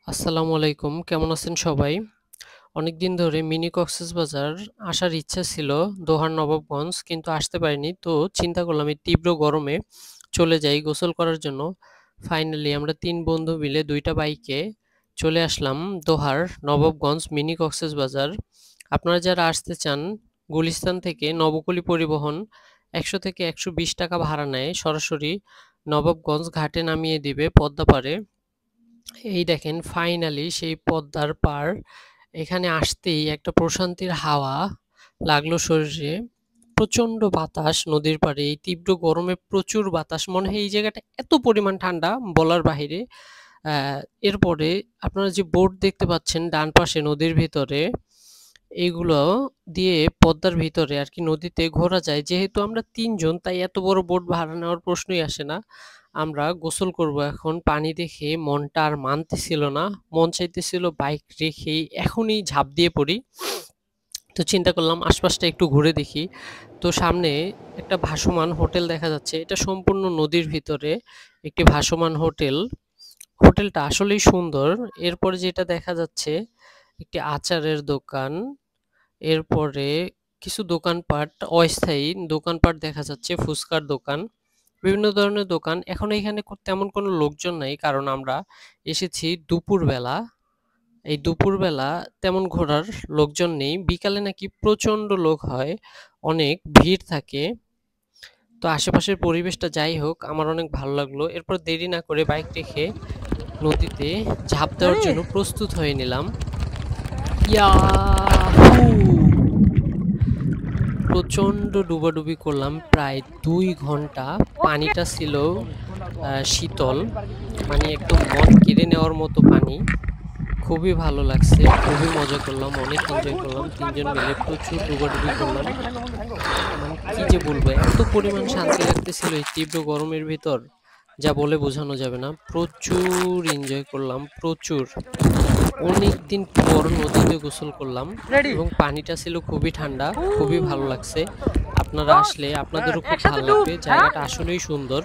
আসসালামু আলাইকুম, কেমন আছেন সবাই? অনেকদিন ধরে মিনি কক্সবাজার আসার ইচ্ছা ছিল, দোহার নবাবগঞ্জ, কিন্তু আসতে পারিনি। তো চিন্তা করলাম এই তীব্র গরমে চলে যাই গোসল করার জন্য। ফাইনালি আমরা ৩ বন্ধু মিলে ২ টা বাইকে চলে আসলাম দোহার নবাবগঞ্জ মিনি কক্সবাজার। আপনারা যারা আসতে চান, গুলিস্তান থেকে নবকুলি পরিবহন ১০০ থেকে ১২০ টাকা ভাড়া নেয়, সরাসরি নবাবগঞ্জ ঘাটে নামিয়ে দিবে পদ্মা পাড়ে। এই দেখেন ফাইনালি সেই পদ্মার পার। এখানে আসতেই একটা প্রশান্তির হাওয়া লাগলো শরীরে। প্রচন্ড বাতাস নদীর পাড়ে, এই তীব্র গরমে প্রচুর বাতাস, মনে হয় এই জায়গাটা এত পরিমাণ ঠান্ডা বলার বাহিরে। এরপরে আপনারা যে বোট দেখতে পাচ্ছেন ডান পাশে নদীর ভিতরে, এইগুলো দিয়ে পদ্মার ভিতরে আর কি নদীতে ঘোরা যায়। যেহেতু আমরা ৩ জন, তাই এত বড় বোট ভাড়া নেওয়ার প্রশ্নই আসে না। আমরা গোসল করব এখন। পানি দেখে মনটা আর মানতেছিল না। মন চাইতেছিল বাইক রেখেই এখনই ঝাঁপ দিয়ে পড়ি। তো চিন্তা করলাম আশপাশটা একটু ঘুরে দেখি। তো সামনে একটা ভাসমান হোটেল দেখা যাচ্ছে। এটা সম্পূর্ণ নদীর ভিতরে একটি ভাসমান হোটেল। হোটেলটা আসলেই সুন্দর। এরপরে যেটা দেখা যাচ্ছে একটি আচারের দোকান। এরপরে কিছু দোকানপাট, অস্থায়ী দোকানপাট দেখা যাচ্ছে, ফুচকার দোকান, বিভিন্ন ধরনের দোকান। এখন এখানে তেমন কোনো লোকজন নাই, কারণ আমরা এসেছি দুপুরবেলা। এই দুপুরবেলা তেমন ঘোরার লোকজন নেই। বিকালে নাকি প্রচন্ড লোক হয়, অনেক ভিড় থাকে। তো আশেপাশের পরিবেশটা যাই হোক, আমার অনেক ভালো লাগলো। এরপর দেরি না করে বাইক রেখে নদীতে ঝাঁপ দেওয়ার জন্য প্রস্তুত হয়ে নিলাম। ইয়াহু! প্রচণ্ড ডুবাডুবি করলাম প্রায় ২ ঘন্টা। পানিটা ছিল শীতল, মানে একদম মন কেড়ে নেওয়ার মতো পানি। খুবই ভালো লাগছে, খুবই মজা করলাম, অনেক এনজয় করলাম। ৩ জন মিলে প্রচুর ডুবাডুবি করলাম। মানে কি যে বলবো, এত পরিমাণ শান্তি লাগতেছিল এই তীব্র গরমের ভিতর, যা বলে বোঝানো যাবে না। প্রচুর এনজয় করলাম, প্রচুর। অনেকদিন পর নদীতে গোসল করলাম এবং পানিটা ছিল খুবই ঠান্ডা, খুবই ভালো লাগছে। আপনারা আসলে আপনাদেরও খুব ভালো লাগবে, জায়গাটা আসলেই সুন্দর।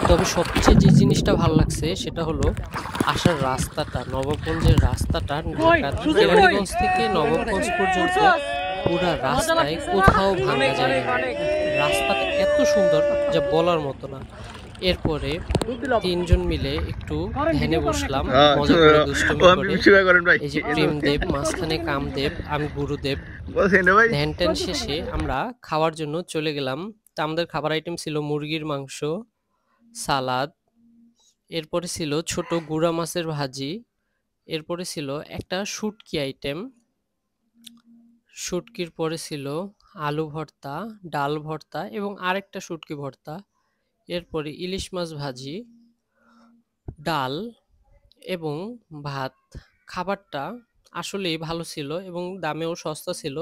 তবে সবচেয়ে যে জিনিসটা ভালো লাগছে সেটা হলো আসার রাস্তাটা। নবাবগঞ্জের রাস্তাটা, কেরানীগঞ্জ থেকে নবাবগঞ্জ পর্যন্ত পুরা রাস্তায় কোথাও ভাঙা জায়গা নেই। রাস্তাটা এত সুন্দর যা বলার মতো না। এরপরে ৩ জন মিলে একটু ধ্যানে বসলাম, মজা করে দুষ্টুমি করে। এই যে প্রেমদেব, মাঝখানে কামদেব, আমি গুরুদেব। ধ্যান ট্যান শেষে আমরা খাওয়ার জন্য চলে গেলাম। তা আমাদের খাবার আইটেম ছিল মুরগির মাংস, সালাদ, এরপরে ছিল ছোট গুড়া মাছের ভাজি, এরপরে ছিল একটা শুটকি আইটেম, শুটকির পরে ছিল আলু ভর্তা, ডাল ভর্তা এবং আরেকটা শুটকি ভর্তা, এরপরে ইলিশ মাছ ভাজি, ডাল এবং ভাত। খাবারটা আসলেই ভালো ছিল এবং দামেও সস্তা ছিল।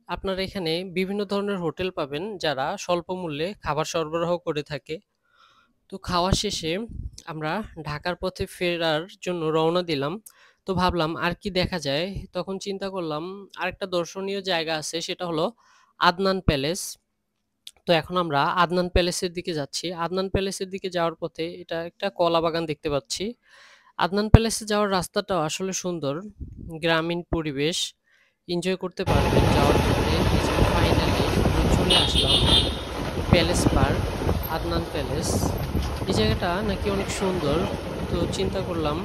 আপনারা এখানে বিভিন্ন ধরনের হোটেল পাবেন যারা স্বল্প মূল্যে খাবার সরবরাহ করে থাকে। তো খাওয়া শেষে আমরা ঢাকার পথে ফেরার জন্য রওনা দিলাম। তো ভাবলাম আর কি দেখা যায়, তখন চিন্তা করলাম আরেকটা দর্শনীয় জায়গা আছে, সেটা হলো আদনান প্যালেস। তো এখন আমরা আদনান প্যালেসের দিকে যাচ্ছি। আদনান প্যালেসের দিকে যাওয়ার পথে এটা একটা কলা বাগান দেখতে পাচ্ছি। আদনান প্যালেসে যাওয়ার রাস্তাটাও আসলে সুন্দর, গ্রামীণ পরিবেশ এনজয় করতে পারবেন যাওয়ার পথে। ফাইনালি চলে আসলাম প্যালেস পার্ক, আদনান প্যালেস। এই জায়গাটা নাকি অনেক সুন্দর। তো চিন্তা করলাম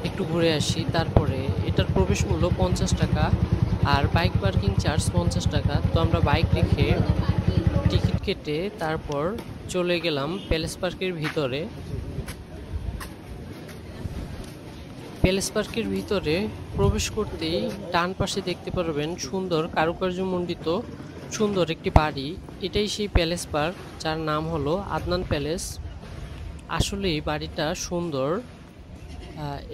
একটু ঘুরে আসি। তারপরে এটার প্রবেশ মূল্য ৫০ টাকা আর বাইক পার্কিং চার্জ ৫০ টাকা। তো আমরা বাইক রেখে টিকিট কেটে তারপর চলে গেলাম প্যালেস পার্কের ভিতরে। প্যালেস পার্কের ভিতরে প্রবেশ করতেই ডান পাশে দেখতে পারবেন সুন্দর কারুকার্যমণ্ডিত সুন্দর একটি বাড়ি। এটাই সেই প্যালেস পার্ক, যার নাম হলো আদনান প্যালেস। আসলেই বাড়িটা সুন্দর।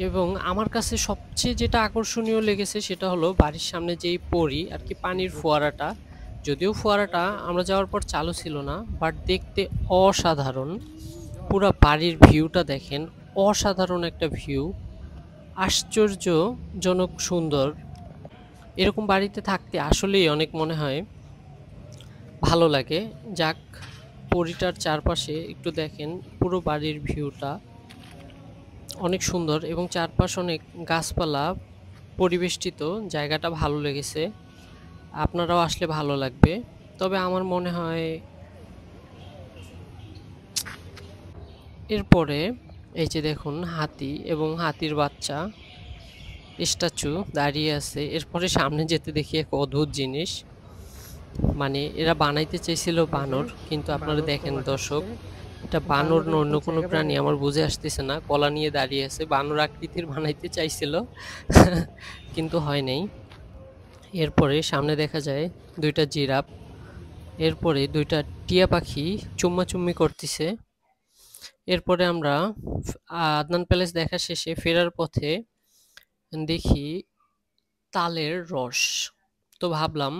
এবং আমার কাছে সবচেয়ে যেটা আকর্ষণীয় লেগেছে সেটা হলো বাড়ির সামনে যেই পরি আর কি পানির ফোয়ারাটা। যদিও ফোয়ারাটা আমরা যাওয়ার পর চালু ছিল না, বাট দেখতে অসাধারণ। পুরা বাড়ির ভিউটা দেখেন, অসাধারণ একটা ভিউ, আশ্চর্যজনক সুন্দর। এরকম বাড়িতে থাকতে আসলেই অনেক মনে হয় ভালো লাগে। যাক, পরিটার চারপাশে একটু দেখেন পুরো বাড়ির ভিউটা অনেক সুন্দর এবং চারপাশ অনেক গাছপালা পরিবেষ্টিত, জায়গাটা ভালো লেগেছে। আপনারাও আসলে ভালো লাগবে। তবে আমার মনে হয় এরপরে এই যে দেখুন হাতি এবং হাতির বাচ্চা স্ট্যাচু দাঁড়িয়ে আছে। এরপরে সামনে যেতে দেখি এক অদ্ভুত জিনিস, মানে এরা বানাইতে চেয়েছিল বানর, কিন্তু আপনারা দেখেন দর্শক, এটা বানর না অন্য কোনো প্রাণী আমার বুঝে আসতেছে না। গলা নিয়ে দাঁড়িয়ে আছে, বানর আকৃতির বানাইতে চাইছিল কিন্তু হয় নাই। এরপরে সামনে দেখা যায় দুইটা জিরাফ, এরপরে দুইটা টিয়া পাখি চুম্মাচুম্মি করতেছে। এরপরে আমরা আদনান প্যালেস দেখা শেষে ফেরার পথে দেখি তালের রস। তো ভাবলাম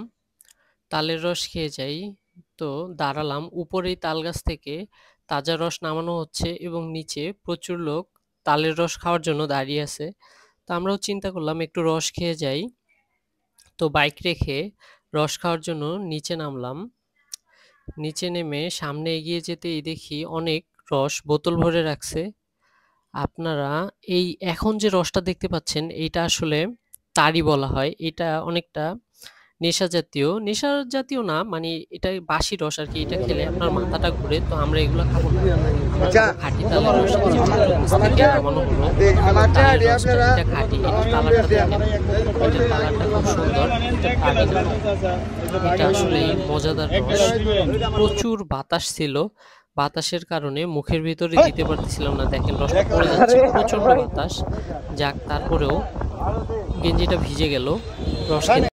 তালের রস খেয়ে যাই। তো দাঁড়ালাম, উপরেই তাল গাছ থেকে তাজা রস নামানো হচ্ছে এবং নিচে প্রচুর লোক তালের রস খাওয়ার জন্য দাঁড়িয়ে আছে। তো আমরাও চিন্তা করলাম একটু রস খেয়ে যাই। তো বাইক রেখে রস খাওয়ার জন্য নিচে নামলাম। নিচে নেমে সামনে এগিয়ে যেতেই দেখি অনেক রস বোতল ভরে রাখছে। আপনারা এই এখন যে রসটা দেখতে পাচ্ছেন এইটা আসলে তারই বলা হয়। এটা অনেকটা নেশা জাতীয় না, মানে এটা বাসি রস আর কি। এটা খেলে আপনার মাথাটা ঘুরে। তো আমরা এগুলো খাবো না, আমরা খাবো খাঁটি তালের রস। এই যে মাত্র গাছ থেকে নামানো হলো তালের রসটা, এটা খাঁটি। এটা কালারটা দেখেন, এটার কালারটা খুব সুন্দর, এটা পানি না, এটা আসলে মজাদার রস। প্রচুর বাতাস ছিল, বাতাসের কারণে মুখের ভিতরে দিতে পারতেছিলাম না। দেখেন রসটা পড়ে যাচ্ছে, প্রচন্ড বাতাস। যাক, তারপরেও গেঞ্জিটা ভিজে গেল রস খেতে।